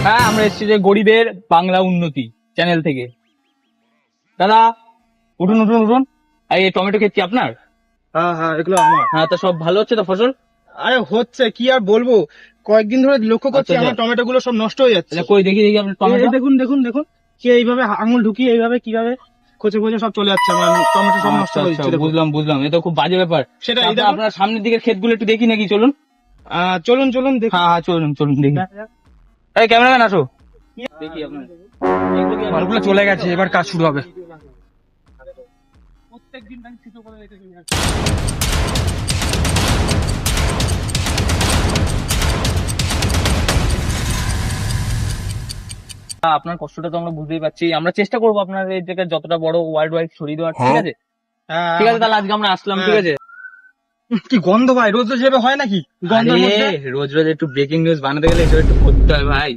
হ্যাঁ, আমরা এসেছি যে গরিবের বাংলা উন্নতি চ্যানেল থেকে। দাদা উঠুন উঠুন উঠুন। এই টমেটো ক্ষেত কি আপনার? হ্যাঁ হ্যাঁ, এগুলো আমার। হ্যাঁ, তা সব ভালো হচ্ছে তো ফসল? আরে হচ্ছে কি আর বলবো, কয়েকদিন ধরে লক্ষ্য করছি আচ্ছা, আমার টমেটো গুলো সব নষ্ট হয়ে যাচ্ছে। আচ্ছা, কই দেখি দেখি আপনার এই টমেটো। দেখুন দেখুন দেখুন, কি এইভাবে আঙুল ঢুকিয়ে এইভাবে কিভাবে খোঁচে খোঁচে সব চলে যাচ্ছে, আমার টমেটো সব নষ্ট আচ্ছা করে আচ্ছা, দিচ্ছে দেখুন। বুঝলাম বুঝলাম, এ তো খুব বাজে ব্যাপার। সেটাই, তা এই দেখুন। আপনার সামনের দিকের ক্ষেতগুলো একটু দেখি নাকি, চলুন। চলুন চলুন দেখুন। হ্যাঁ হ্যাঁ, চলুন চলুন দেখি। দেখা যাক। এই ক্যামেরাম্যান আসো, দেখি আপনার এগুলো কি আপনার- মালগুলো চলে গেছে, এবার কাজ শুরু হবে। প্রত্যেকদিন ব্যাংক ছোট করে রেখেছে। আপনার কষ্টটা তো আমরা বুঝতেই পারছি, আমরা চেষ্টা করবো আপনার এই জায়গায় যতটা বড় ওয়ার্ল্ড ওয়াইড ছড়িয়ে দেওয়ার, ঠিক আছে? হ্যাঁ, ঠিক আছে, তাহলে আজকে আমরা আসলাম, ঠিক আছে? কি গন্ধ ভাই, রোজ রোজ এভাবে হয় নাকি গন্ধের আরে, মধ্যে? রোজ রোজ একটু ব্রেকিং নিউজ বানাতে গেলে এটা একটু করতে হয় ভাই।